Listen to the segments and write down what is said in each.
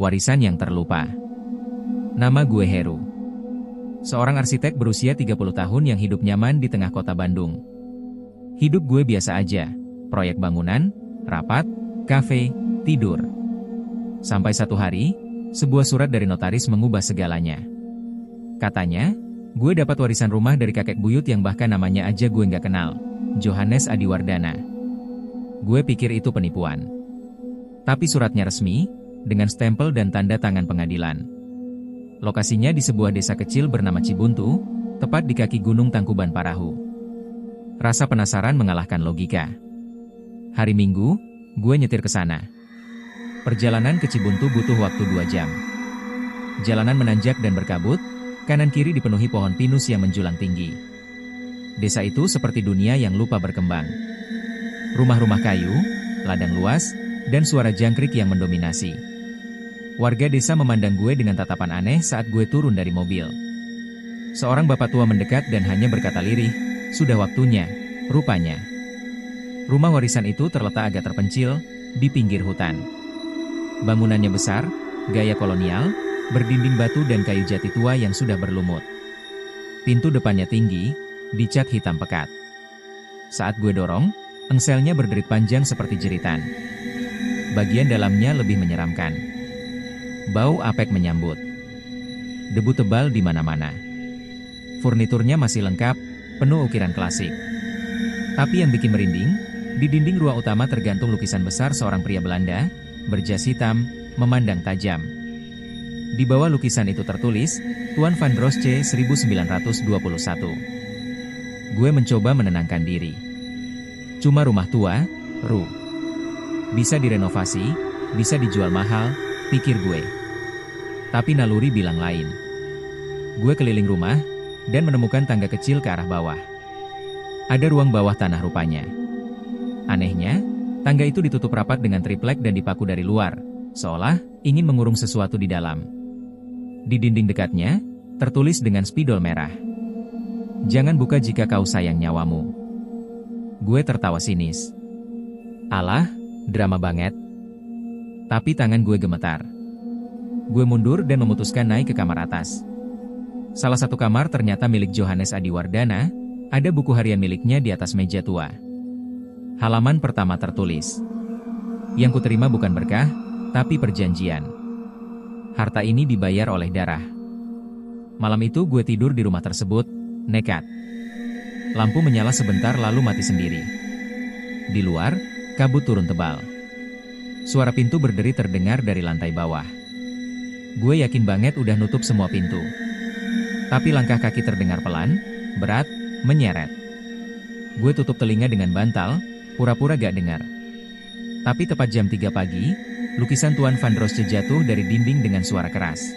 Warisan yang terlupa. Nama gue Heru. Seorang arsitek berusia 30 tahun yang hidup nyaman di tengah kota Bandung. Hidup gue biasa aja. Proyek bangunan, rapat, kafe, tidur. Sampai satu hari, sebuah surat dari notaris mengubah segalanya. Katanya, gue dapat warisan rumah dari kakek buyut yang bahkan namanya aja gue nggak kenal. Johannes Adiwardana. Gue pikir itu penipuan. Tapi suratnya resmi, dengan stempel dan tanda tangan pengadilan. Lokasinya di sebuah desa kecil bernama Cibuntu, tepat di kaki Gunung Tangkuban Parahu. Rasa penasaran mengalahkan logika. Hari Minggu, gue nyetir ke sana. Perjalanan ke Cibuntu butuh waktu 2 jam. Jalanan menanjak dan berkabut, kanan kiri dipenuhi pohon pinus yang menjulang tinggi. Desa itu seperti dunia yang lupa berkembang. Rumah-rumah kayu, ladang luas, dan suara jangkrik yang mendominasi. Warga desa memandang gue dengan tatapan aneh saat gue turun dari mobil. Seorang bapak tua mendekat dan hanya berkata lirih, "Sudah waktunya, rupanya." Rumah warisan itu terletak agak terpencil, di pinggir hutan. Bangunannya besar, gaya kolonial, berdinding batu dan kayu jati tua yang sudah berlumut. Pintu depannya tinggi, dicat hitam pekat. Saat gue dorong, engselnya berderit panjang seperti jeritan. Bagian dalamnya lebih menyeramkan. Bau apek menyambut. Debu tebal di mana-mana. Furniturnya masih lengkap, penuh ukiran klasik. Tapi yang bikin merinding, di dinding ruang utama tergantung lukisan besar seorang pria Belanda, berjas hitam, memandang tajam. Di bawah lukisan itu tertulis, Tuan van Drosche 1921. Gue mencoba menenangkan diri. Cuma rumah tua, Ru. Bisa direnovasi, bisa dijual mahal, pikir gue. Tapi naluri bilang lain. Gue keliling rumah, dan menemukan tangga kecil ke arah bawah. Ada ruang bawah tanah rupanya. Anehnya, tangga itu ditutup rapat dengan triplek dan dipaku dari luar, seolah ingin mengurung sesuatu di dalam. Di dinding dekatnya, tertulis dengan spidol merah. "Jangan buka jika kau sayang nyawamu." Gue tertawa sinis. Alah, drama banget. Tapi tangan gue gemetar. Gue mundur dan memutuskan naik ke kamar atas. Salah satu kamar ternyata milik Johannes Adiwardana, ada buku harian miliknya di atas meja tua. Halaman pertama tertulis, "Yang kuterima bukan berkah, tapi perjanjian. Harta ini dibayar oleh darah." Malam itu gue tidur di rumah tersebut, nekat. Lampu menyala sebentar lalu mati sendiri. Di luar, kabut turun tebal. Suara pintu berderi terdengar dari lantai bawah. Gue yakin banget udah nutup semua pintu. Tapi langkah kaki terdengar pelan, berat, menyeret. Gue tutup telinga dengan bantal, pura-pura gak dengar. Tapi tepat jam 3 pagi, lukisan Tuan van Drosche jatuh dari dinding dengan suara keras.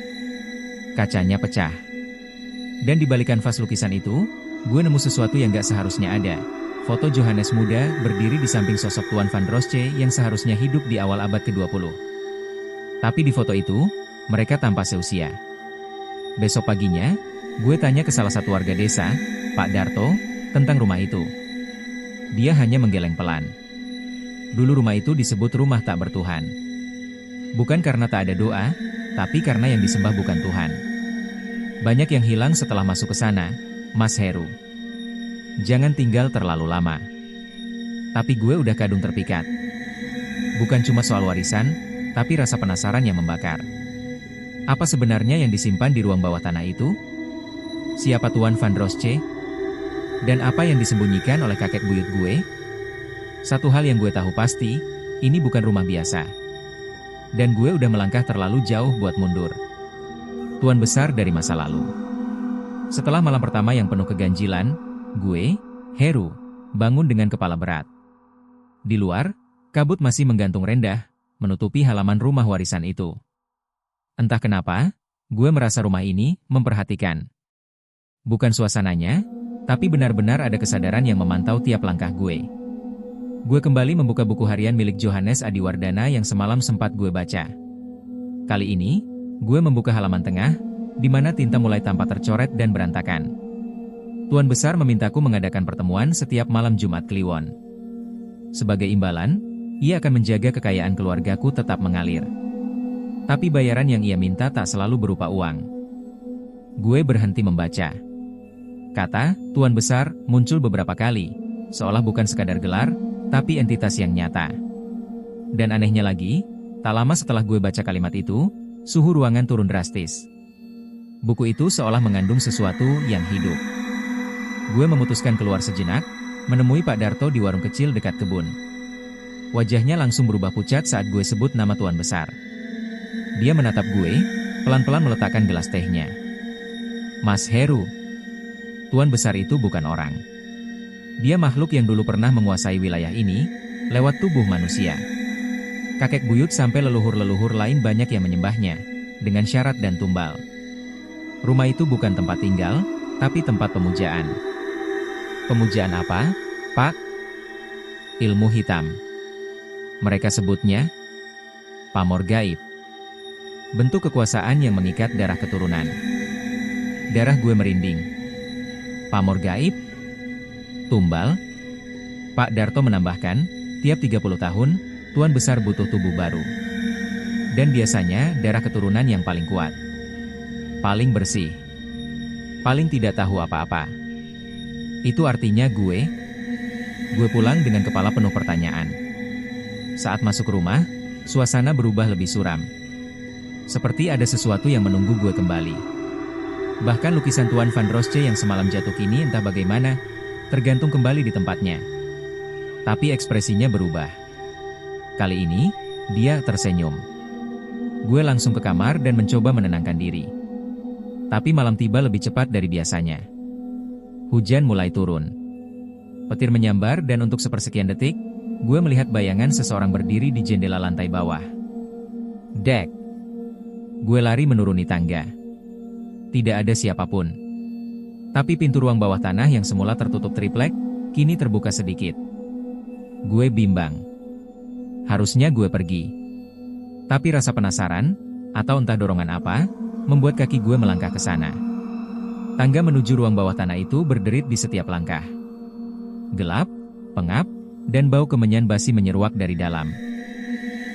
Kacanya pecah. Dan di balik kanvas lukisan itu, gue nemu sesuatu yang gak seharusnya ada. Foto Johannes muda berdiri di samping sosok Tuan van Drosche yang seharusnya hidup di awal abad ke-20. Tapi di foto itu, mereka tampak seusia. Besok paginya, gue tanya ke salah satu warga desa, Pak Darto, tentang rumah itu. Dia hanya menggeleng pelan. Dulu rumah itu disebut rumah tak bertuhan. Bukan karena tak ada doa, tapi karena yang disembah bukan Tuhan. Banyak yang hilang setelah masuk ke sana, Mas Heru. Jangan tinggal terlalu lama. Tapi gue udah kadung terpikat. Bukan cuma soal warisan, tapi rasa penasaran yang membakar. Apa sebenarnya yang disimpan di ruang bawah tanah itu? Siapa Tuan van Drosche? Dan apa yang disembunyikan oleh kakek buyut gue? Satu hal yang gue tahu pasti, ini bukan rumah biasa. Dan gue udah melangkah terlalu jauh buat mundur. Tuan besar dari masa lalu. Setelah malam pertama yang penuh keganjilan, gue, Heru, bangun dengan kepala berat. Di luar, kabut masih menggantung rendah, menutupi halaman rumah warisan itu. Entah kenapa, gue merasa rumah ini memperhatikan. Bukan suasananya, tapi benar-benar ada kesadaran yang memantau tiap langkah gue. Gue kembali membuka buku harian milik Johannes Adiwardana yang semalam sempat gue baca. Kali ini, gue membuka halaman tengah, di mana tinta mulai tampak tercoret dan berantakan. Tuan besar memintaku mengadakan pertemuan setiap malam Jumat Kliwon. Sebagai imbalan, ia akan menjaga kekayaan keluargaku tetap mengalir. Tapi bayaran yang ia minta tak selalu berupa uang. Gue berhenti membaca. Kata Tuan Besar muncul beberapa kali, seolah bukan sekadar gelar, tapi entitas yang nyata. Dan anehnya lagi, tak lama setelah gue baca kalimat itu, suhu ruangan turun drastis. Buku itu seolah mengandung sesuatu yang hidup. Gue memutuskan keluar sejenak, menemui Pak Darto di warung kecil dekat kebun. Wajahnya langsung berubah pucat saat gue sebut nama Tuan Besar. Dia menatap gue, pelan-pelan meletakkan gelas tehnya. Mas Heru. Tuan Besar itu bukan orang. Dia makhluk yang dulu pernah menguasai wilayah ini, lewat tubuh manusia. Kakek buyut sampai leluhur-leluhur lain banyak yang menyembahnya, dengan syarat dan tumbal. Rumah itu bukan tempat tinggal, tapi tempat pemujaan. Pemujaan apa, Pak? Ilmu hitam. Mereka sebutnya pamor gaib. Bentuk kekuasaan yang mengikat darah keturunan. Darah gue merinding. Pamor gaib? Tumbal? Pak Darto menambahkan, tiap 30 tahun, Tuan Besar butuh tubuh baru. Dan biasanya darah keturunan yang paling kuat. Paling bersih. Paling tidak tahu apa-apa. Itu artinya gue pulang dengan kepala penuh pertanyaan. Saat masuk rumah, suasana berubah lebih suram. Seperti ada sesuatu yang menunggu gue kembali. Bahkan lukisan Tuan Van Rosce yang semalam jatuh kini entah bagaimana, tergantung kembali di tempatnya. Tapi ekspresinya berubah. Kali ini, dia tersenyum. Gue langsung ke kamar dan mencoba menenangkan diri. Tapi malam tiba lebih cepat dari biasanya. Hujan mulai turun. Petir menyambar dan untuk sepersekian detik, gue melihat bayangan seseorang berdiri di jendela lantai bawah. Dek. Gue lari menuruni tangga. Tidak ada siapapun. Tapi pintu ruang bawah tanah yang semula tertutup triplek, kini terbuka sedikit. Gue bimbang. Harusnya gue pergi. Tapi rasa penasaran, atau entah dorongan apa, membuat kaki gue melangkah ke sana. Tangga menuju ruang bawah tanah itu berderit di setiap langkah. Gelap, pengap, dan bau kemenyan basi menyeruak dari dalam.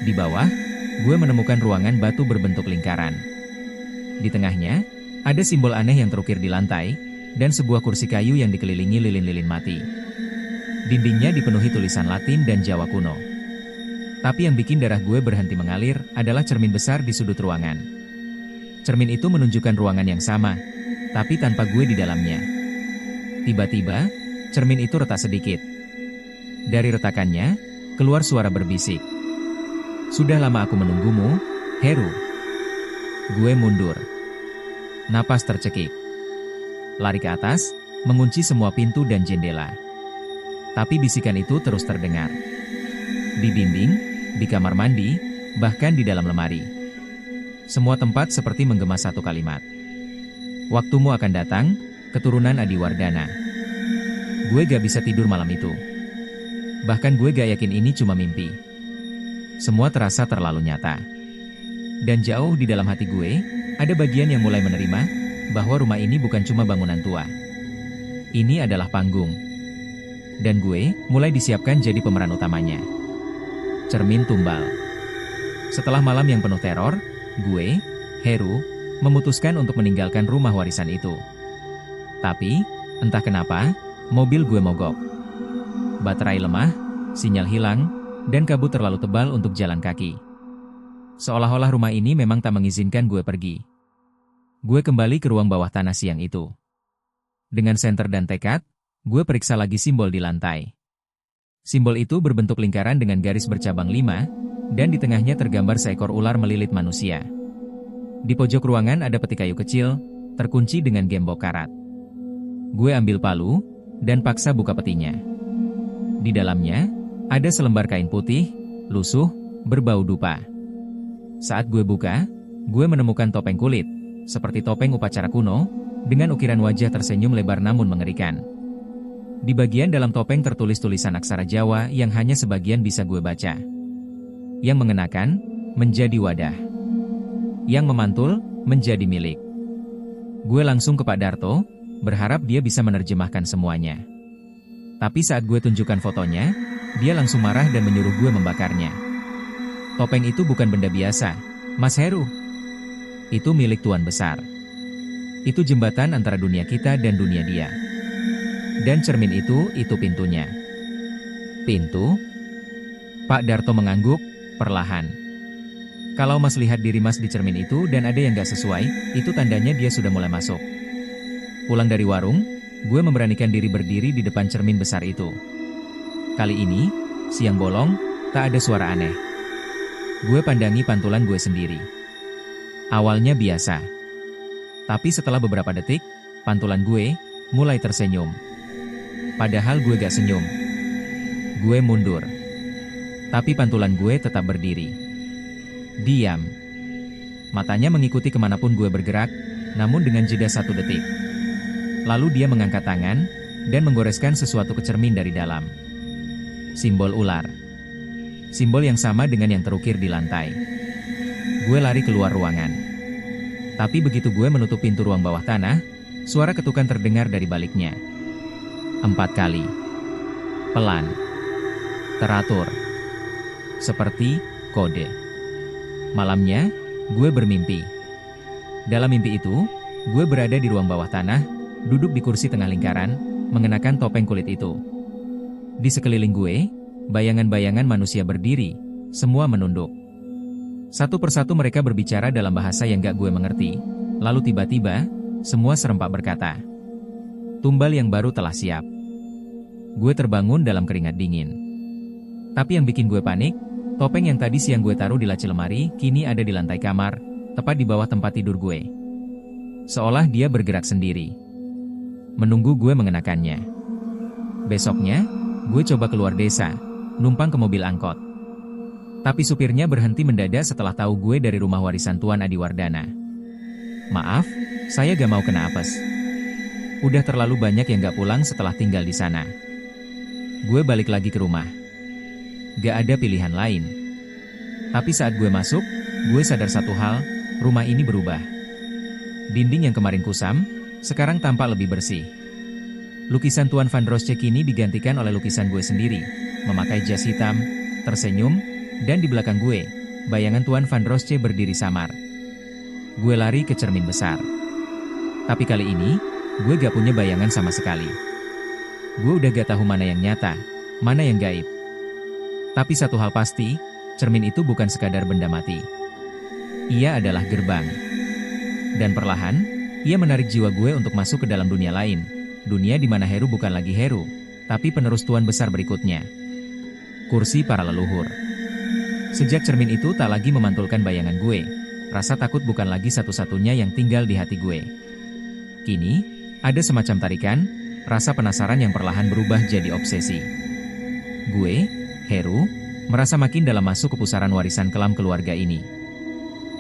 Di bawah, gue menemukan ruangan batu berbentuk lingkaran. Di tengahnya, ada simbol aneh yang terukir di lantai, dan sebuah kursi kayu yang dikelilingi lilin-lilin mati. Dindingnya dipenuhi tulisan Latin dan Jawa kuno. Tapi yang bikin darah gue berhenti mengalir adalah cermin besar di sudut ruangan. Cermin itu menunjukkan ruangan yang sama, tapi tanpa gue di dalamnya. Tiba-tiba, cermin itu retak sedikit. Dari retakannya, keluar suara berbisik. Sudah lama aku menunggumu, Heru. Gue mundur. Napas tercekik. Lari ke atas, mengunci semua pintu dan jendela. Tapi bisikan itu terus terdengar. Di dinding, di kamar mandi, bahkan di dalam lemari. Semua tempat seperti menggema satu kalimat. Waktumu akan datang, keturunan Adiwardana. Gue gak bisa tidur malam itu. Bahkan gue gak yakin ini cuma mimpi. Semua terasa terlalu nyata. Dan jauh di dalam hati gue, ada bagian yang mulai menerima, bahwa rumah ini bukan cuma bangunan tua. Ini adalah panggung. Dan gue, mulai disiapkan jadi pemeran utamanya. Cermin tumbal. Setelah malam yang penuh teror, gue, Heru, memutuskan untuk meninggalkan rumah warisan itu. Tapi, entah kenapa, mobil gue mogok. Baterai lemah, sinyal hilang, dan kabut terlalu tebal untuk jalan kaki. Seolah-olah rumah ini memang tak mengizinkan gue pergi. Gue kembali ke ruang bawah tanah siang itu. Dengan senter dan tekad, gue periksa lagi simbol di lantai. Simbol itu berbentuk lingkaran dengan garis bercabang 5, dan di tengahnya tergambar seekor ular melilit manusia. Di pojok ruangan ada peti kayu kecil, terkunci dengan gembok karat. Gue ambil palu, dan paksa buka petinya. Di dalamnya, ada selembar kain putih, lusuh, berbau dupa. Saat gue buka, gue menemukan topeng kulit, seperti topeng upacara kuno, dengan ukiran wajah tersenyum lebar namun mengerikan. Di bagian dalam topeng tertulis tulisan aksara Jawa yang hanya sebagian bisa gue baca. Yang mengenakan, menjadi wadah. Yang memantul, menjadi milik. Gue langsung ke Pak Darto, berharap dia bisa menerjemahkan semuanya. Tapi saat gue tunjukkan fotonya, dia langsung marah dan menyuruh gue membakarnya. Topeng itu bukan benda biasa, Mas Heru, itu milik Tuan Besar. Itu jembatan antara dunia kita dan dunia dia. Dan cermin itu pintunya. Pintu? Pak Darto mengangguk, perlahan. Kalau Mas lihat diri Mas di cermin itu dan ada yang gak sesuai, itu tandanya dia sudah mulai masuk. Pulang dari warung, gue memberanikan diri berdiri di depan cermin besar itu. Kali ini, siang bolong, tak ada suara aneh. Gue pandangi pantulan gue sendiri. Awalnya biasa. Tapi setelah beberapa detik, pantulan gue mulai tersenyum. Padahal gue gak senyum. Gue mundur. Tapi pantulan gue tetap berdiri. Diam. Matanya mengikuti kemanapun gue bergerak, namun dengan jeda 1 detik. Lalu dia mengangkat tangan, dan menggoreskan sesuatu ke cermin dari dalam. Simbol ular. Simbol yang sama dengan yang terukir di lantai. Gue lari keluar ruangan. Tapi begitu gue menutup pintu ruang bawah tanah, suara ketukan terdengar dari baliknya. 4 kali. Pelan. Teratur. Seperti kode. Malamnya, gue bermimpi. Dalam mimpi itu, gue berada di ruang bawah tanah, duduk di kursi tengah lingkaran, mengenakan topeng kulit itu. Di sekeliling gue, bayangan-bayangan manusia berdiri, semua menunduk. Satu persatu mereka berbicara dalam bahasa yang gak gue mengerti, lalu tiba-tiba, semua serempak berkata, "Tumbal yang baru telah siap." Gue terbangun dalam keringat dingin. Tapi yang bikin gue panik, topeng yang tadi siang gue taruh di laci lemari, kini ada di lantai kamar, tepat di bawah tempat tidur gue. Seolah dia bergerak sendiri. Menunggu gue mengenakannya. Besoknya, gue coba keluar desa, numpang ke mobil angkot. Tapi supirnya berhenti mendadak setelah tahu gue dari rumah warisan Tuan Adiwardana. "Maaf, saya gak mau kena apes. Udah terlalu banyak yang gak pulang setelah tinggal di sana." Gue balik lagi ke rumah. Gak ada pilihan lain. Tapi saat gue masuk, gue sadar satu hal, rumah ini berubah. Dinding yang kemarin kusam, sekarang tampak lebih bersih. Lukisan Tuan Van Rosce kini digantikan oleh lukisan gue sendiri, memakai jas hitam, tersenyum, dan di belakang gue, bayangan Tuan Van Rosce berdiri samar. Gue lari ke cermin besar. Tapi kali ini, gue gak punya bayangan sama sekali. Gue udah gak tahu mana yang nyata, mana yang gaib. Tapi satu hal pasti, cermin itu bukan sekadar benda mati. Ia adalah gerbang. Dan perlahan, ia menarik jiwa gue untuk masuk ke dalam dunia lain. Dunia di mana Heru bukan lagi Heru, tapi penerus Tuan Besar berikutnya. Kursi para leluhur. Sejak cermin itu tak lagi memantulkan bayangan gue, rasa takut bukan lagi satu-satunya yang tinggal di hati gue. Kini, ada semacam tarikan, rasa penasaran yang perlahan berubah jadi obsesi. Gue, Heru, merasa makin dalam masuk ke pusaran warisan kelam keluarga ini.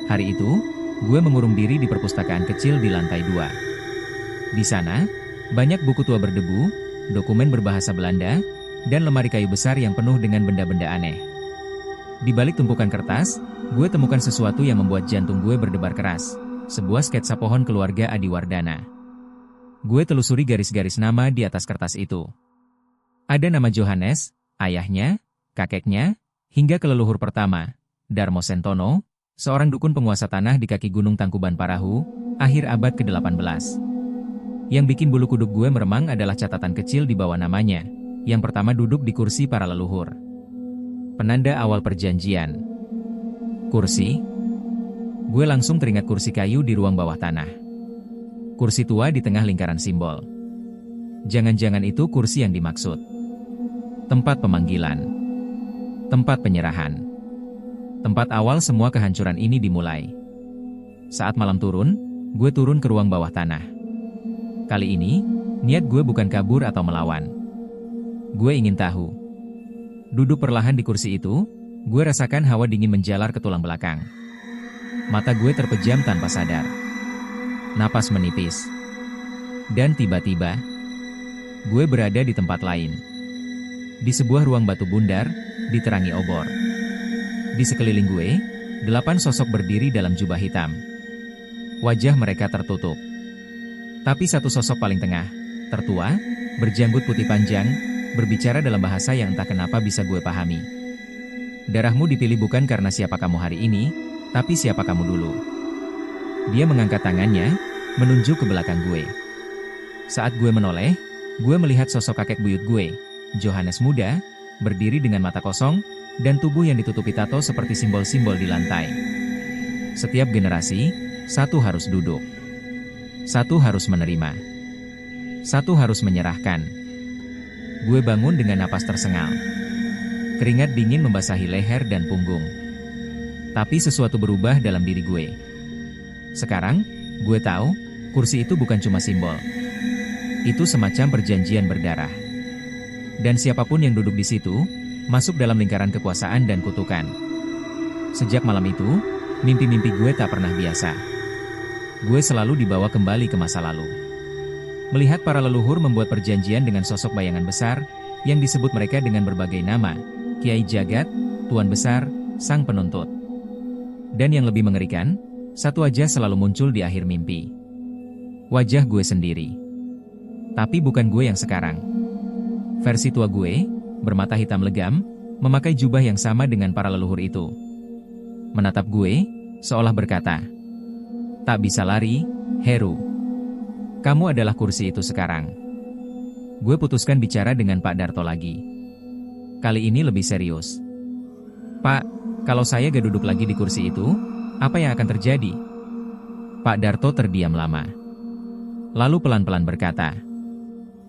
Hari itu, gue mengurung diri di perpustakaan kecil di lantai 2. Di sana, banyak buku tua berdebu, dokumen berbahasa Belanda, dan lemari kayu besar yang penuh dengan benda-benda aneh. Di balik tumpukan kertas, gue temukan sesuatu yang membuat jantung gue berdebar keras, sebuah sketsa pohon keluarga Adiwardana. Gue telusuri garis-garis nama di atas kertas itu. Ada nama Johannes, ayahnya, kakeknya, hingga ke leluhur pertama, Darmo Sentono, seorang dukun penguasa tanah di kaki Gunung Tangkuban Parahu, akhir abad ke-18. Yang bikin bulu kuduk gue meremang adalah catatan kecil di bawah namanya, yang pertama duduk di kursi para leluhur. Penanda awal perjanjian. Kursi? Gue langsung teringat kursi kayu di ruang bawah tanah. Kursi tua di tengah lingkaran simbol. Jangan-jangan itu kursi yang dimaksud. Tempat pemanggilan. Tempat penyerahan. Tempat awal semua kehancuran ini dimulai. Saat malam turun, gue turun ke ruang bawah tanah. Kali ini, niat gue bukan kabur atau melawan. Gue ingin tahu. Duduk perlahan di kursi itu, gue rasakan hawa dingin menjalar ke tulang belakang. Mata gue terpejam tanpa sadar. Napas menipis. Dan tiba-tiba, gue berada di tempat lain. Di sebuah ruang batu bundar, diterangi obor. Di sekeliling gue, 8 sosok berdiri dalam jubah hitam. Wajah mereka tertutup. Tapi satu sosok paling tengah, tertua, berjanggut putih panjang, berbicara dalam bahasa yang entah kenapa bisa gue pahami. Darahmu dipilih bukan karena siapa kamu hari ini, Tapi siapa kamu dulu? Dia mengangkat tangannya, menunjuk ke belakang gue. Saat gue menoleh, gue melihat sosok kakek buyut gue, Johannes muda, berdiri dengan mata kosong, dan tubuh yang ditutupi tato seperti simbol-simbol di lantai. Setiap generasi, satu harus duduk. Satu harus menerima. Satu harus menyerahkan. Gue bangun dengan napas tersengal. Keringat dingin membasahi leher dan punggung. Tapi sesuatu berubah dalam diri gue. Sekarang, gue tahu, kursi itu bukan cuma simbol. Itu semacam perjanjian berdarah. Dan siapapun yang duduk di situ, masuk dalam lingkaran kekuasaan dan kutukan. Sejak malam itu, mimpi-mimpi gue tak pernah biasa. Gue selalu dibawa kembali ke masa lalu. Melihat para leluhur membuat perjanjian dengan sosok bayangan besar, yang disebut mereka dengan berbagai nama, Kiai Jagat, Tuan Besar, Sang Penuntut. Dan yang lebih mengerikan, satu wajah selalu muncul di akhir mimpi. Wajah gue sendiri. Tapi bukan gue yang sekarang. Versi tua gue, bermata hitam legam, memakai jubah yang sama dengan para leluhur itu. Menatap gue, seolah berkata, "Tak bisa lari, Heru. Kamu adalah kursi itu sekarang." Gue putuskan bicara dengan Pak Darto lagi. Kali ini lebih serius. "Pak, kalau saya gak duduk lagi di kursi itu, apa yang akan terjadi?" Pak Darto terdiam lama. Lalu pelan-pelan berkata,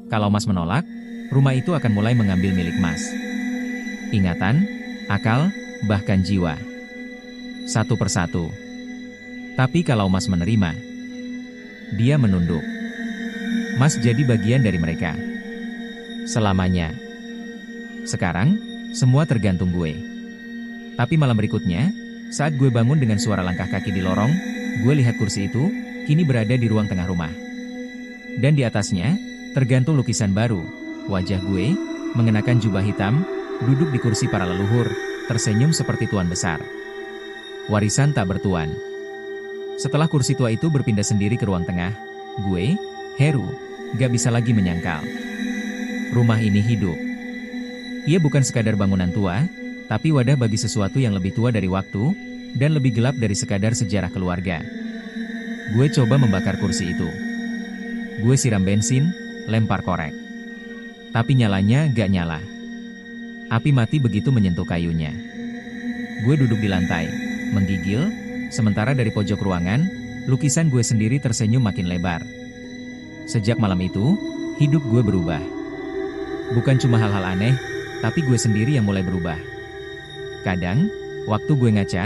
"Kalau Mas menolak, rumah itu akan mulai mengambil milik Mas. Ingatan, akal, bahkan jiwa. Satu persatu. Tapi kalau Mas menerima," dia menunduk, "Mas jadi bagian dari mereka. Selamanya. Sekarang, semua tergantung gue." Tapi malam berikutnya, saat gue bangun dengan suara langkah kaki di lorong, gue lihat kursi itu, kini berada di ruang tengah rumah. Dan di atasnya, tergantung lukisan baru, wajah gue, mengenakan jubah hitam, duduk di kursi para leluhur, tersenyum seperti tuan besar. Warisan tak bertuan. Setelah kursi tua itu berpindah sendiri ke ruang tengah, gue, Heru, gak bisa lagi menyangkal. Rumah ini hidup. Ia bukan sekadar bangunan tua, tapi wadah bagi sesuatu yang lebih tua dari waktu, dan lebih gelap dari sekadar sejarah keluarga. Gue coba membakar kursi itu. Gue siram bensin, lempar korek. Tapi nyalanya gak nyala. Api mati begitu menyentuh kayunya. Gue duduk di lantai, menggigil, sementara dari pojok ruangan, lukisan gue sendiri tersenyum makin lebar. Sejak malam itu, hidup gue berubah. Bukan cuma hal-hal aneh, tapi gue sendiri yang mulai berubah. Kadang, waktu gue ngaca,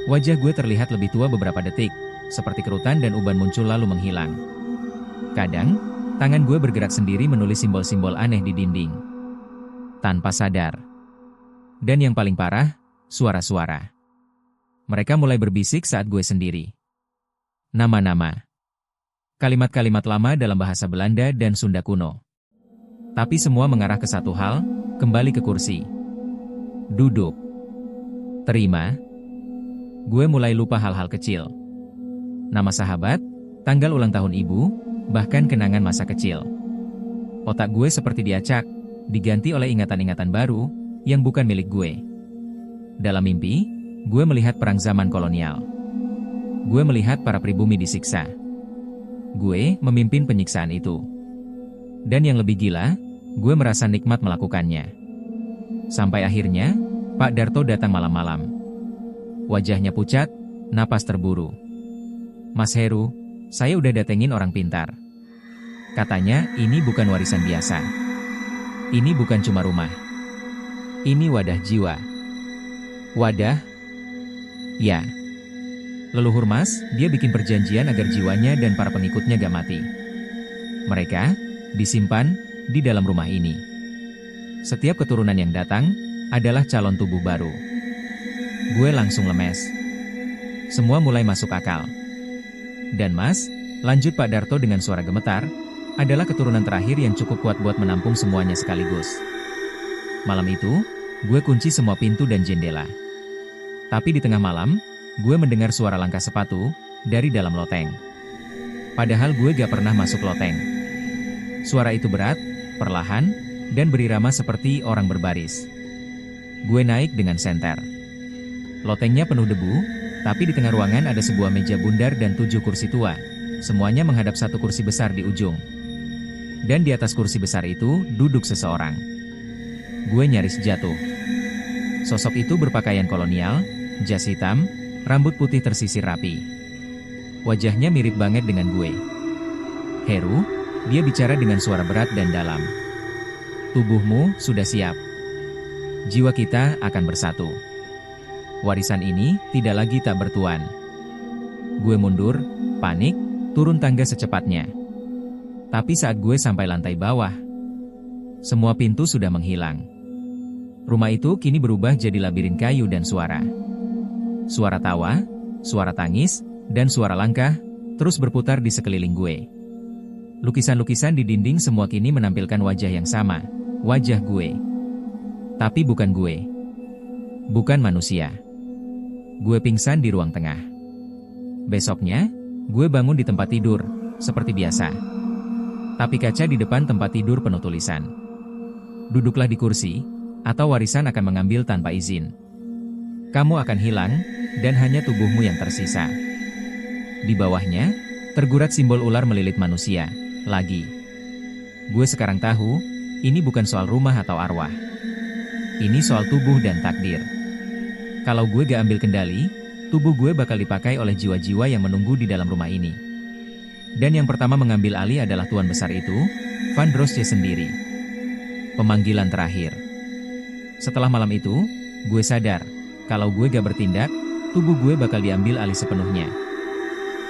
wajah gue terlihat lebih tua beberapa detik, seperti kerutan dan uban muncul lalu menghilang. Kadang, tangan gue bergerak sendiri menulis simbol-simbol aneh di dinding. Tanpa sadar. Dan yang paling parah, suara-suara. Mereka mulai berbisik saat gue sendiri. Nama-nama. Kalimat-kalimat lama dalam bahasa Belanda dan Sunda kuno. Tapi semua mengarah ke satu hal, kembali ke kursi. Duduk. Terima. Gue mulai lupa hal-hal kecil. Nama sahabat, tanggal ulang tahun ibu, bahkan kenangan masa kecil. Otak gue seperti diacak, diganti oleh ingatan-ingatan baru, yang bukan milik gue. Dalam mimpi, gue melihat perang zaman kolonial. Gue melihat para pribumi disiksa. Gue memimpin penyiksaan itu. Dan yang lebih gila, gue merasa nikmat melakukannya. Sampai akhirnya, Pak Darto datang malam-malam. Wajahnya pucat, napas terburu. "Mas Heru, saya udah datengin orang pintar. Katanya ini bukan warisan biasa. Ini bukan cuma rumah. Ini wadah jiwa." Wadah? Ya. Leluhur Mas, dia bikin perjanjian agar jiwanya dan para pengikutnya gak mati. Mereka disimpan di dalam rumah ini. Setiap keturunan yang datang adalah calon tubuh baru. Gue langsung lemes. Semua mulai masuk akal. Dan Mas, lanjut Pak Darto dengan suara gemetar, adalah keturunan terakhir yang cukup kuat buat menampung semuanya sekaligus. Malam itu, gue kunci semua pintu dan jendela. Tapi di tengah malam, gue mendengar suara langkah sepatu dari dalam loteng. Padahal gue gak pernah masuk loteng. Suara itu berat, perlahan, dan berirama seperti orang berbaris. Gue naik dengan senter. Lotengnya penuh debu, Tapi di tengah ruangan ada sebuah meja bundar dan 7 kursi tua. Semuanya menghadap satu kursi besar di ujung. Dan di atas kursi besar itu, duduk seseorang. Gue nyaris jatuh. Sosok itu berpakaian kolonial, jas hitam, rambut putih tersisir rapi. Wajahnya mirip banget dengan gue. Heru, dia bicara dengan suara berat dan dalam. Tubuhmu sudah siap. Jiwa kita akan bersatu. Warisan ini tidak lagi tak bertuan. Gue mundur, panik, turun tangga secepatnya. Tapi saat gue sampai lantai bawah, semua pintu sudah menghilang. Rumah itu kini berubah jadi labirin kayu dan suara. Suara tawa, suara tangis, dan suara langkah terus berputar di sekeliling gue. Lukisan-lukisan di dinding semua kini menampilkan wajah yang sama, wajah gue. Tapi bukan gue. Bukan manusia. Gue pingsan di ruang tengah. Besoknya, gue bangun di tempat tidur, seperti biasa. Tapi kaca di depan tempat tidur penuh tulisan. Duduklah di kursi, atau warisan akan mengambil tanpa izin. Kamu akan hilang, dan hanya tubuhmu yang tersisa. Di bawahnya, tergurat simbol ular melilit manusia, lagi. Gue sekarang tahu, ini bukan soal rumah atau arwah. Ini soal tubuh dan takdir. Kalau gue gak ambil kendali, tubuh gue bakal dipakai oleh jiwa-jiwa yang menunggu di dalam rumah ini. Dan yang pertama mengambil alih adalah Tuan Besar itu, Van Drosje sendiri. Pemanggilan terakhir. Setelah malam itu, gue sadar, kalau gue gak bertindak, tubuh gue bakal diambil alih sepenuhnya.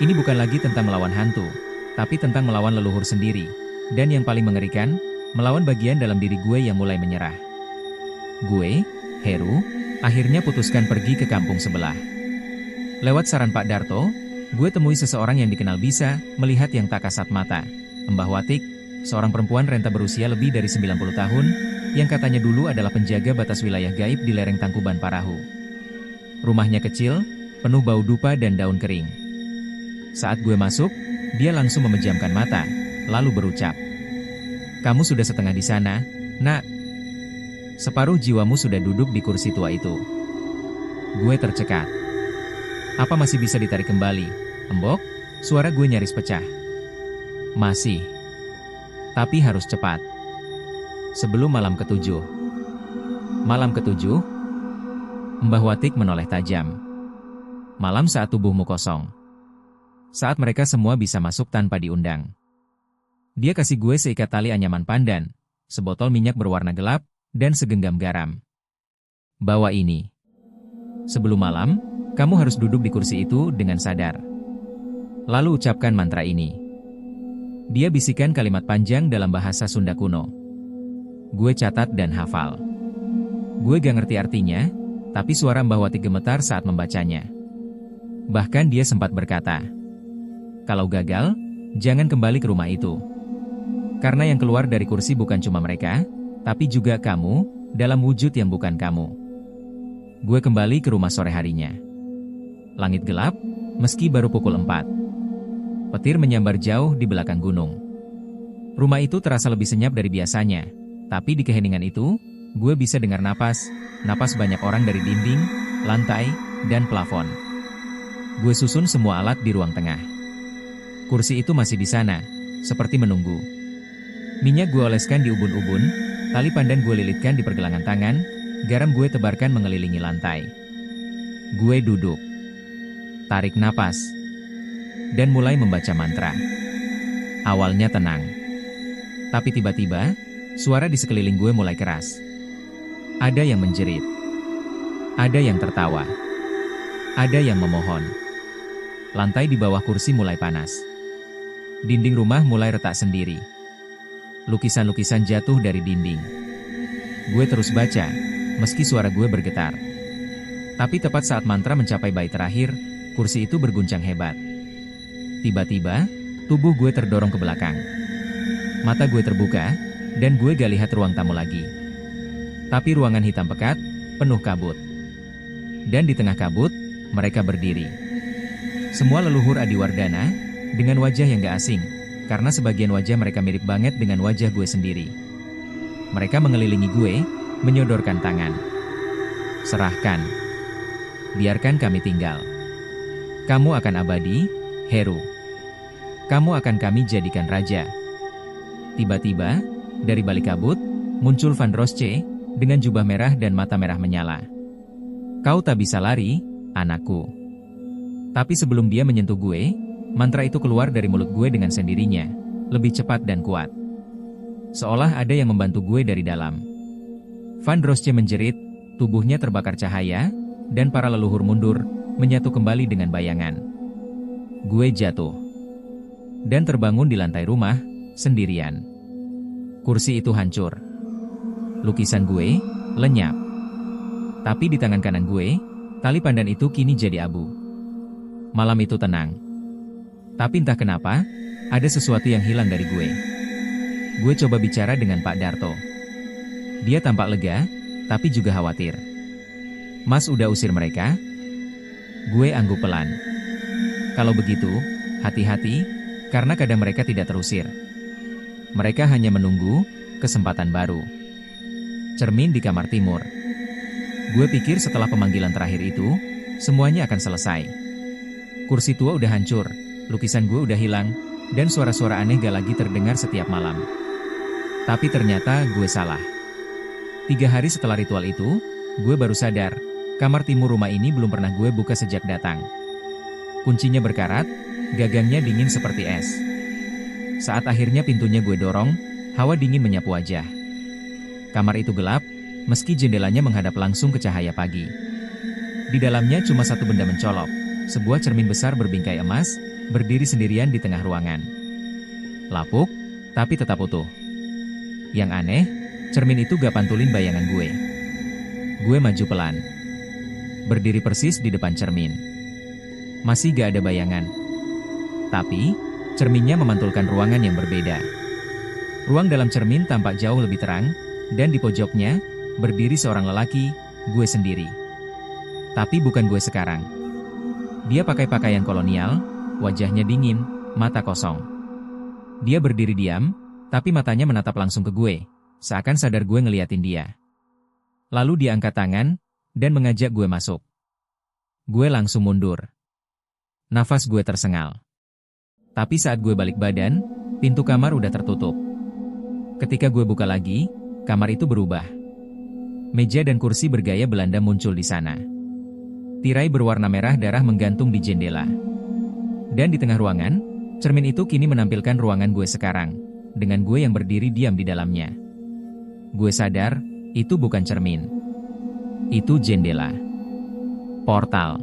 Ini bukan lagi tentang melawan hantu, tapi tentang melawan leluhur sendiri. Dan yang paling mengerikan, melawan bagian dalam diri gue yang mulai menyerah. Gue, Heru, akhirnya putuskan pergi ke kampung sebelah. Lewat saran Pak Darto, gue temui seseorang yang dikenal bisa melihat yang tak kasat mata. Mbah Watik, seorang perempuan renta berusia lebih dari 90 tahun, yang katanya dulu adalah penjaga batas wilayah gaib di lereng Tangkuban Parahu. Rumahnya kecil, penuh bau dupa dan daun kering. Saat gue masuk, dia langsung memejamkan mata, lalu berucap, "Kamu sudah setengah di sana, Nak. Separuh jiwamu sudah duduk di kursi tua itu." Gue tercekat. Apa masih bisa ditarik kembali? Embok, suara gue nyaris pecah. Masih. Tapi harus cepat. Sebelum malam ketujuh. Malam ketujuh? Mbah Watik menoleh tajam. Malam saat tubuhmu kosong. Saat mereka semua bisa masuk tanpa diundang. Dia kasih gue seikat tali anyaman pandan, sebotol minyak berwarna gelap, dan segenggam garam. Bawa ini. Sebelum malam, kamu harus duduk di kursi itu dengan sadar. Lalu ucapkan mantra ini. Dia bisikan kalimat panjang dalam bahasa Sunda kuno. Gue catat dan hafal. Gue gak ngerti artinya, tapi suara Mbah Watik gemetar saat membacanya. Bahkan dia sempat berkata, "Kalau gagal, jangan kembali ke rumah itu. Karena yang keluar dari kursi bukan cuma mereka, tapi juga kamu, dalam wujud yang bukan kamu." Gue kembali ke rumah sore harinya. Langit gelap, meski baru pukul 4. Petir menyambar jauh di belakang gunung. Rumah itu terasa lebih senyap dari biasanya, tapi di keheningan itu, gue bisa dengar napas banyak orang dari dinding, lantai, dan plafon. Gue susun semua alat di ruang tengah. Kursi itu masih di sana, seperti menunggu. Minyak gue oleskan di ubun-ubun, tali pandan gue lilitkan di pergelangan tangan, garam gue tebarkan mengelilingi lantai. Gue duduk, tarik napas, dan mulai membaca mantra. Awalnya tenang. Tapi tiba-tiba, suara di sekeliling gue mulai keras. Ada yang menjerit. Ada yang tertawa. Ada yang memohon. Lantai di bawah kursi mulai panas. Dinding rumah mulai retak sendiri. Lukisan-lukisan jatuh dari dinding. Gue terus baca, meski suara gue bergetar. Tapi tepat saat mantra mencapai bait terakhir, kursi itu berguncang hebat. Tiba-tiba, tubuh gue terdorong ke belakang. Mata gue terbuka, dan gue gak lihat ruang tamu lagi. Tapi ruangan hitam pekat, penuh kabut. Dan di tengah kabut, mereka berdiri. Semua leluhur Adiwardana, dengan wajah yang gak asing, karena sebagian wajah mereka mirip banget dengan wajah gue sendiri. Mereka mengelilingi gue, menyodorkan tangan. "Serahkan. Biarkan kami tinggal." Kamu akan abadi, Heru. Kamu akan kami jadikan raja. Tiba-tiba, dari balik kabut, muncul Van Rosce, dengan jubah merah dan mata merah menyala. Kau tak bisa lari, anakku. Tapi sebelum dia menyentuh gue, mantra itu keluar dari mulut gue dengan sendirinya, lebih cepat dan kuat. Seolah ada yang membantu gue dari dalam. Van Rosce menjerit, tubuhnya terbakar cahaya, dan para leluhur mundur, menyatu kembali dengan bayangan. Gue jatuh. Dan terbangun di lantai rumah, sendirian. Kursi itu hancur. Lukisan gue, lenyap. Tapi di tangan kanan gue, tali pandan itu kini jadi abu. Malam itu tenang. Tapi entah kenapa, ada sesuatu yang hilang dari gue. Gue coba bicara dengan Pak Darto. Dia tampak lega, tapi juga khawatir. Mas udah usir mereka? Gue angguk pelan. Kalau begitu, hati-hati, karena kadang mereka tidak terusir. Mereka hanya menunggu kesempatan baru. Cermin di kamar timur. Gue pikir setelah pemanggilan terakhir itu, semuanya akan selesai. Kursi tua udah hancur, lukisan gue udah hilang, dan suara-suara aneh gak lagi terdengar setiap malam. Tapi ternyata gue salah. 3 hari setelah ritual itu, gue baru sadar, kamar timur rumah ini belum pernah gue buka sejak datang. Kuncinya berkarat, gagangnya dingin seperti es. Saat akhirnya pintunya gue dorong, hawa dingin menyapu wajah. Kamar itu gelap, meski jendelanya menghadap langsung ke cahaya pagi. Di dalamnya cuma satu benda mencolok, sebuah cermin besar berbingkai emas, berdiri sendirian di tengah ruangan. Lapuk, tapi tetap utuh. Yang aneh, cermin itu gak pantulin bayangan gue. Gue maju pelan. Berdiri persis di depan cermin. Masih gak ada bayangan. Tapi, cerminnya memantulkan ruangan yang berbeda. Ruang dalam cermin tampak jauh lebih terang, dan di pojoknya, berdiri seorang lelaki, gue sendiri. Tapi bukan gue sekarang. Dia pakai pakaian kolonial, wajahnya dingin, mata kosong. Dia berdiri diam, tapi matanya menatap langsung ke gue, seakan sadar gue ngeliatin dia. Lalu dia angkat tangan, dan mengajak gue masuk. Gue langsung mundur. Nafas gue tersengal. Tapi saat gue balik badan, pintu kamar udah tertutup. Ketika gue buka lagi, kamar itu berubah. Meja dan kursi bergaya Belanda muncul di sana. Tirai berwarna merah darah menggantung di jendela. Dan di tengah ruangan, cermin itu kini menampilkan ruangan gue sekarang, dengan gue yang berdiri diam di dalamnya. Gue sadar, itu bukan cermin. Itu jendela. Portal.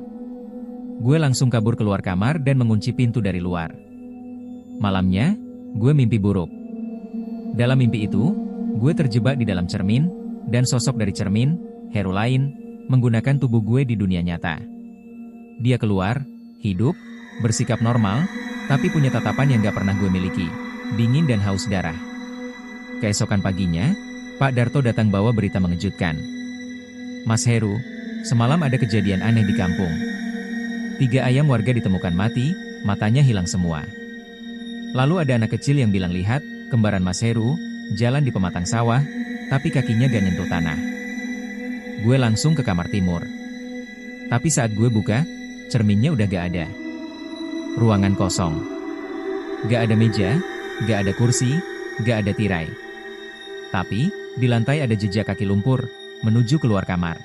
Gue langsung kabur keluar kamar dan mengunci pintu dari luar. Malamnya, gue mimpi buruk. Dalam mimpi itu, gue terjebak di dalam cermin, dan sosok dari cermin, Heru lain, menggunakan tubuh gue di dunia nyata. Dia keluar, hidup, bersikap normal, tapi punya tatapan yang gak pernah gue miliki, dingin dan haus darah. Keesokan paginya, Pak Darto datang bawa berita mengejutkan. Mas Heru, semalam ada kejadian aneh di kampung. 3 ayam warga ditemukan mati, matanya hilang semua. Lalu ada anak kecil yang bilang lihat, kembaran Mas Heru, jalan di pematang sawah, tapi kakinya gak nyentuh tanah. Gue langsung ke kamar timur. Tapi saat gue buka, cerminnya udah gak ada. Ruangan kosong. Gak ada meja, gak ada kursi, gak ada tirai. Tapi, di lantai ada jejak kaki lumpur, menuju keluar kamar.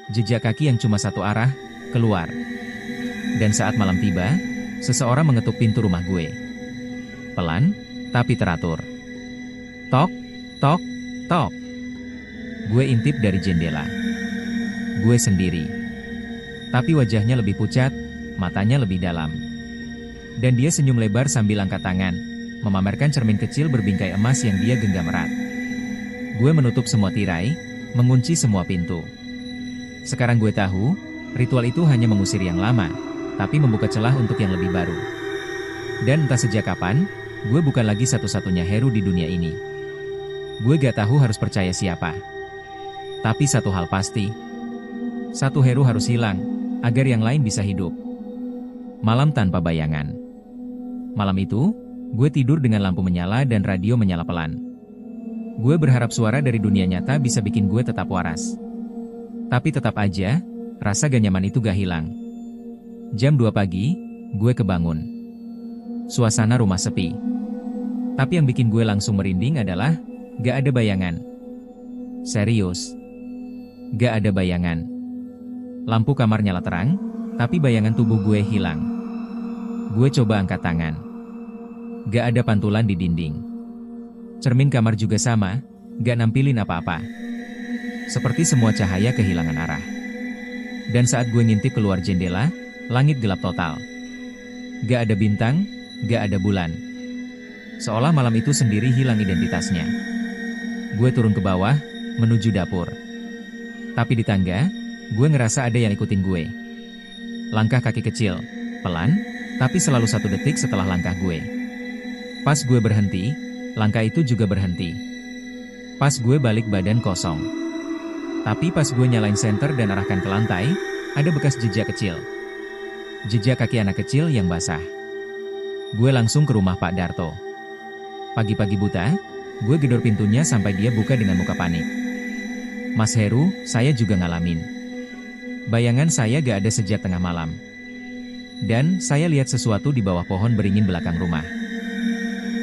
Jejak kaki yang cuma satu arah, keluar. Dan saat malam tiba, seseorang mengetuk pintu rumah gue. Pelan, tapi teratur. Tok, tok, tok. Gue intip dari jendela. Gue sendiri. Tapi wajahnya lebih pucat, matanya lebih dalam. Dan dia senyum lebar sambil angkat tangan, memamerkan cermin kecil berbingkai emas yang dia genggam erat. Gue menutup semua tirai, mengunci semua pintu. Sekarang gue tahu, ritual itu hanya mengusir yang lama, tapi membuka celah untuk yang lebih baru. Dan entah sejak kapan, gue bukan lagi satu-satunya Heru di dunia ini. Gue gak tahu harus percaya siapa. Tapi satu hal pasti, satu Heru harus hilang, agar yang lain bisa hidup. Malam tanpa bayangan. Malam itu, gue tidur dengan lampu menyala dan radio menyala pelan. Gue berharap suara dari dunia nyata bisa bikin gue tetap waras. Tapi tetap aja, rasa gak nyaman itu gak hilang. Jam 2 pagi, gue kebangun. Suasana rumah sepi. Tapi yang bikin gue langsung merinding adalah, gak ada bayangan. Serius. Gak ada bayangan. Lampu kamar nyala terang, tapi bayangan tubuh gue hilang. Gue coba angkat tangan. Gak ada pantulan di dinding. Cermin kamar juga sama, gak nampilin apa-apa. Seperti semua cahaya kehilangan arah. Dan saat gue ngintip keluar jendela, langit gelap total. Gak ada bintang, gak ada bulan. Seolah malam itu sendiri hilang identitasnya. Gue turun ke bawah, menuju dapur. Tapi di tangga, gue ngerasa ada yang ikutin gue. Langkah kaki kecil, pelan, tapi selalu 1 detik setelah langkah gue. Pas gue berhenti, langkah itu juga berhenti. Pas gue balik badan kosong. Tapi pas gue nyalain senter dan arahkan ke lantai, ada bekas jejak kecil. Jejak kaki anak kecil yang basah. Gue langsung ke rumah Pak Darto. Pagi-pagi buta, gue gedor pintunya sampai dia buka dengan muka panik. Mas Heru, saya juga ngalamin. Bayangan saya gak ada sejak tengah malam. Dan saya lihat sesuatu di bawah pohon beringin belakang rumah.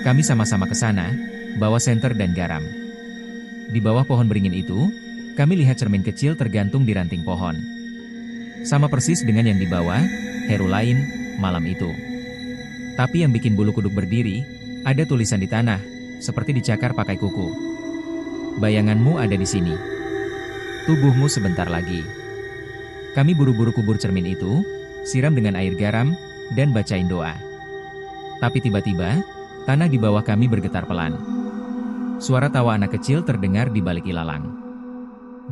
Kami sama-sama ke sana, bawa senter dan garam. Di bawah pohon beringin itu, kami lihat cermin kecil tergantung di ranting pohon. Sama persis dengan yang di bawah Heru lain, malam itu. Tapi yang bikin bulu kuduk berdiri, ada tulisan di tanah, seperti dicakar pakai kuku. Bayanganmu ada di sini. Tubuhmu sebentar lagi. Kami buru-buru kubur cermin itu, siram dengan air garam, dan bacain doa. Tapi tiba-tiba, tanah di bawah kami bergetar pelan. Suara tawa anak kecil terdengar di balik ilalang.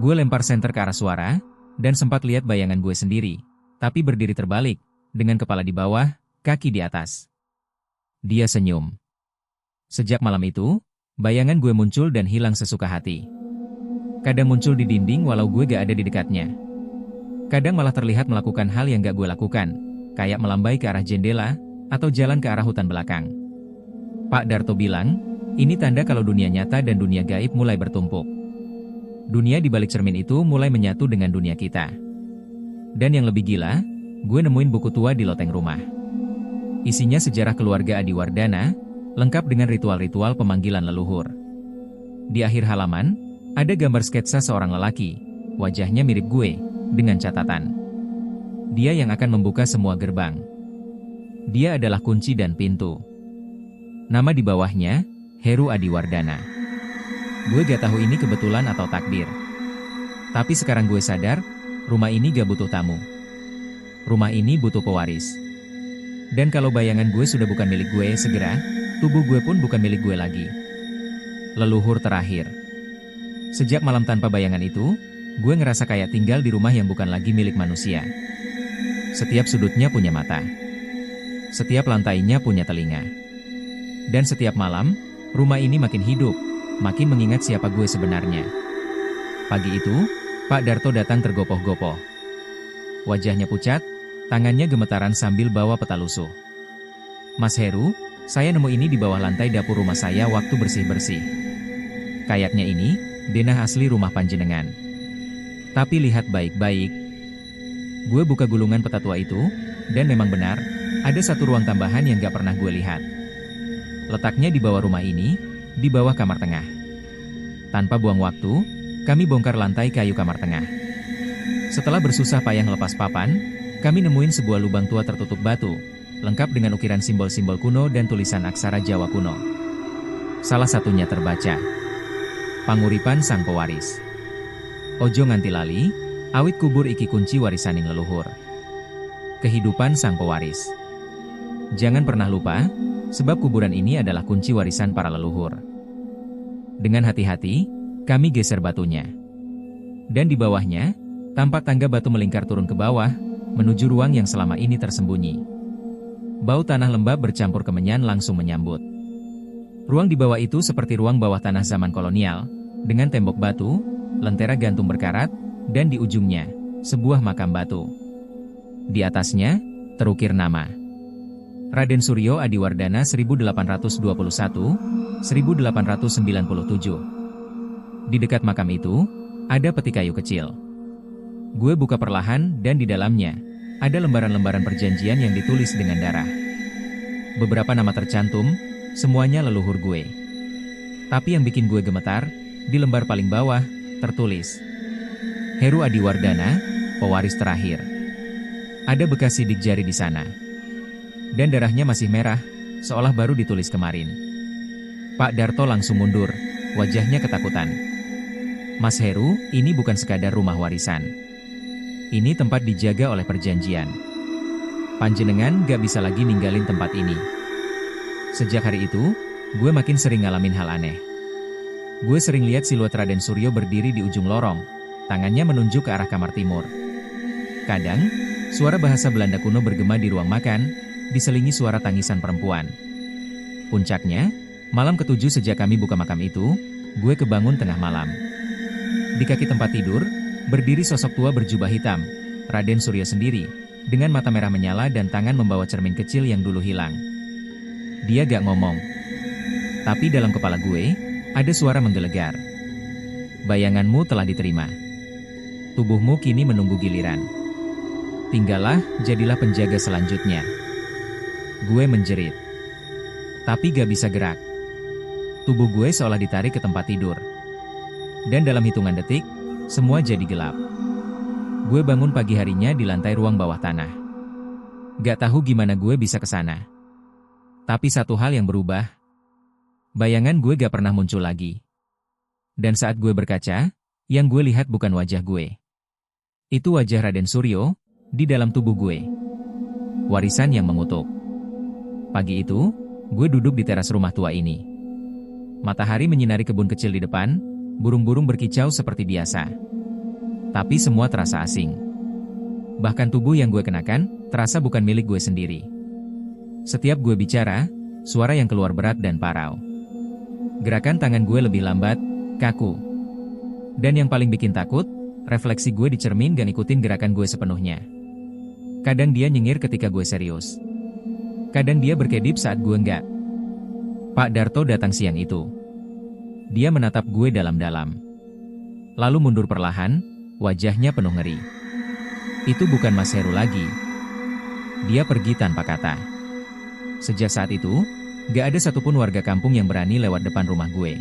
Gue lempar senter ke arah suara, dan sempat lihat bayangan gue sendiri, tapi berdiri terbalik, dengan kepala di bawah, kaki di atas. Dia senyum. Sejak malam itu, bayangan gue muncul dan hilang sesuka hati. Kadang muncul di dinding walau gue gak ada di dekatnya. Kadang malah terlihat melakukan hal yang gak gue lakukan, kayak melambai ke arah jendela, atau jalan ke arah hutan belakang. Pak Darto bilang, ini tanda kalau dunia nyata dan dunia gaib mulai bertumpuk. Dunia di balik cermin itu mulai menyatu dengan dunia kita. Dan yang lebih gila, gue nemuin buku tua di loteng rumah. Isinya sejarah keluarga Adiwardana, lengkap dengan ritual-ritual pemanggilan leluhur. Di akhir halaman, ada gambar sketsa seorang lelaki, wajahnya mirip gue, dengan catatan. Dia yang akan membuka semua gerbang. Dia adalah kunci dan pintu. Nama di bawahnya, Heru Adiwardana. Gue gak tahu ini kebetulan atau takdir. Tapi sekarang gue sadar, rumah ini gak butuh tamu. Rumah ini butuh pewaris. Dan kalau bayangan gue sudah bukan milik gue segera, tubuh gue pun bukan milik gue lagi. Leluhur terakhir. Sejak malam tanpa bayangan itu, gue ngerasa kayak tinggal di rumah yang bukan lagi milik manusia. Setiap sudutnya punya mata. Setiap lantainya punya telinga. Dan setiap malam, rumah ini makin hidup, makin mengingat siapa gue sebenarnya. Pagi itu, Pak Darto datang tergopoh-gopoh. Wajahnya pucat, tangannya gemetaran sambil bawa peta lusuh. Mas Heru, saya nemu ini di bawah lantai dapur rumah saya waktu bersih-bersih. Kayaknya ini, denah asli rumah panjenengan. Tapi lihat baik-baik. Gue buka gulungan peta tua itu, dan memang benar, ada satu ruang tambahan yang gak pernah gue lihat. Letaknya di bawah rumah ini, di bawah kamar tengah. Tanpa buang waktu, kami bongkar lantai kayu kamar tengah. Setelah bersusah payah ngelepas papan, kami nemuin sebuah lubang tua tertutup batu, lengkap dengan ukiran simbol-simbol kuno dan tulisan aksara Jawa kuno. Salah satunya terbaca, Panguripan Sang Pewaris. Ojo nganti lali, awit kubur iki kunci warisaning leluhur. Kehidupan Sang Pewaris. Jangan pernah lupa, sebab kuburan ini adalah kunci warisan para leluhur. Dengan hati-hati, kami geser batunya. Dan di bawahnya, tampak tangga batu melingkar turun ke bawah, menuju ruang yang selama ini tersembunyi. Bau tanah lembab bercampur kemenyan langsung menyambut. Ruang di bawah itu seperti ruang bawah tanah zaman kolonial, dengan tembok batu, lentera gantung berkarat, dan di ujungnya, sebuah makam batu. Di atasnya, terukir nama. Raden Suryo Adiwardana 1821-1897. Di dekat makam itu, ada peti kayu kecil. Gue buka perlahan dan di dalamnya, Ada lembaran-lembaran perjanjian yang ditulis dengan darah. Beberapa nama tercantum, semuanya leluhur gue. Tapi yang bikin gue gemetar, di lembar paling bawah, tertulis Heru Adiwardana, pewaris terakhir. Ada bekas sidik jari di sana. Dan darahnya masih merah, seolah baru ditulis kemarin. Pak Darto langsung mundur, wajahnya ketakutan. Mas Heru, ini bukan sekadar rumah warisan. Ini tempat dijaga oleh perjanjian. Panjenengan gak bisa lagi ninggalin tempat ini. Sejak hari itu, gue makin sering ngalamin hal aneh. Gue sering lihat siluet Raden Suryo berdiri di ujung lorong, tangannya menunjuk ke arah kamar timur. Kadang, suara bahasa Belanda kuno bergema di ruang makan, diselingi suara tangisan perempuan. Puncaknya, malam ketujuh sejak kami buka makam itu, gue kebangun tengah malam. Di kaki tempat tidur, berdiri sosok tua berjubah hitam, Raden Suryo sendiri, dengan mata merah menyala dan tangan membawa cermin kecil yang dulu hilang. Dia gak ngomong. Tapi dalam kepala gue, ada suara menggelegar. Bayanganmu telah diterima. Tubuhmu kini menunggu giliran. Tinggallah, jadilah penjaga selanjutnya. Gue menjerit. Tapi gak bisa gerak. Tubuh gue seolah ditarik ke tempat tidur. Dan dalam hitungan detik, semua jadi gelap. Gue bangun pagi harinya di lantai ruang bawah tanah. Gak tahu gimana gue bisa ke sana. Tapi satu hal yang berubah. Bayangan gue gak pernah muncul lagi. Dan saat gue berkaca, yang gue lihat bukan wajah gue. Itu wajah Raden Suryo, di dalam tubuh gue. Warisan yang mengutuk. Pagi itu, gue duduk di teras rumah tua ini. Matahari menyinari kebun kecil di depan, burung-burung berkicau seperti biasa. Tapi semua terasa asing. Bahkan tubuh yang gue kenakan, terasa bukan milik gue sendiri. Setiap gue bicara, suara yang keluar berat dan parau. Gerakan tangan gue lebih lambat, kaku. Dan yang paling bikin takut, refleksi gue di cermin gak ngikutin gerakan gue sepenuhnya. Kadang dia nyengir ketika gue serius. Kadang dia berkedip saat gue enggak. Pak Darto datang siang itu. Dia menatap gue dalam-dalam. Lalu mundur perlahan, wajahnya penuh ngeri. Itu bukan Mas Heru lagi. Dia pergi tanpa kata. Sejak saat itu, gak ada satupun warga kampung yang berani lewat depan rumah gue.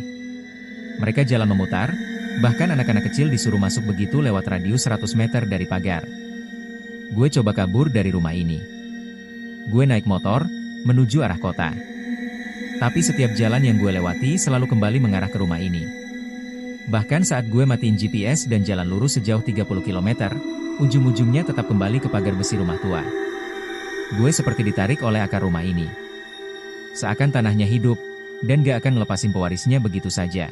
Mereka jalan memutar, bahkan anak-anak kecil disuruh masuk begitu lewat radius 100 meter dari pagar. Gue coba kabur dari rumah ini. Gue naik motor, menuju arah kota. Tapi setiap jalan yang gue lewati selalu kembali mengarah ke rumah ini. Bahkan saat gue matiin GPS dan jalan lurus sejauh 30 km, ujung-ujungnya tetap kembali ke pagar besi rumah tua. Gue seperti ditarik oleh akar rumah ini. Seakan tanahnya hidup, dan gak akan ngelepasin pewarisnya begitu saja.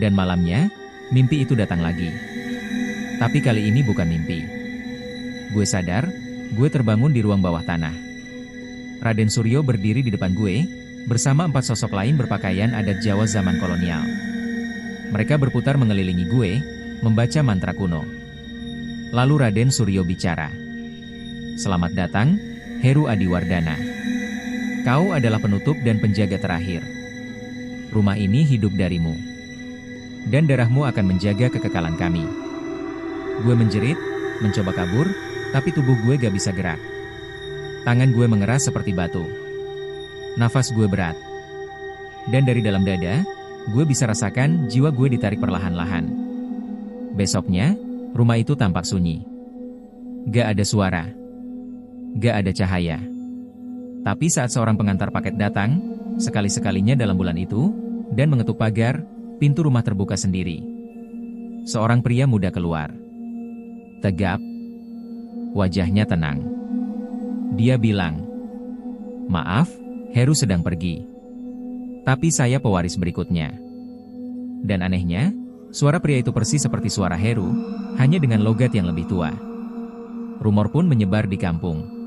Dan malamnya, mimpi itu datang lagi. Tapi kali ini bukan mimpi. Gue sadar, gue terbangun di ruang bawah tanah. Raden Suryo berdiri di depan gue, bersama 4 sosok lain berpakaian adat Jawa zaman kolonial. Mereka berputar mengelilingi gue, membaca mantra kuno. Lalu Raden Suryo bicara. Selamat datang, Heru Adiwardana. Kau adalah penutup dan penjaga terakhir. Rumah ini hidup darimu. Dan darahmu akan menjaga kekekalan kami. Gue menjerit, mencoba kabur, tapi tubuh gue gak bisa gerak. Tangan gue mengeras seperti batu. Nafas gue berat. Dan dari dalam dada, gue bisa rasakan jiwa gue ditarik perlahan-lahan. Besoknya, rumah itu tampak sunyi. Gak ada suara. Gak ada cahaya. Tapi saat seorang pengantar paket datang, sekali-sekalinya dalam bulan itu, dan mengetuk pagar, pintu rumah terbuka sendiri. Seorang pria muda keluar. Tegap. Wajahnya tenang. Dia bilang, "Maaf, Heru sedang pergi. Tapi saya pewaris berikutnya." Dan anehnya, suara pria itu persis seperti suara Heru, hanya dengan logat yang lebih tua. Rumor pun menyebar di kampung.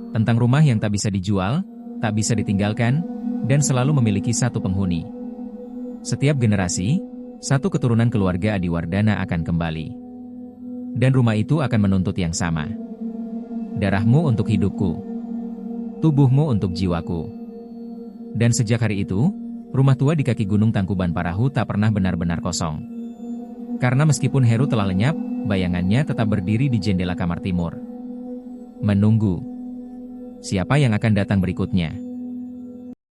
Tentang rumah yang tak bisa dijual, tak bisa ditinggalkan, dan selalu memiliki satu penghuni. Setiap generasi, satu keturunan keluarga Adiwardana akan kembali. Dan rumah itu akan menuntut yang sama. Darahmu untuk hidupku. Tubuhmu untuk jiwaku. Dan sejak hari itu, rumah tua di kaki Gunung Tangkuban Parahu tak pernah benar-benar kosong. Karena meskipun Heru telah lenyap, bayangannya tetap berdiri di jendela kamar timur. Menunggu. Siapa yang akan datang berikutnya?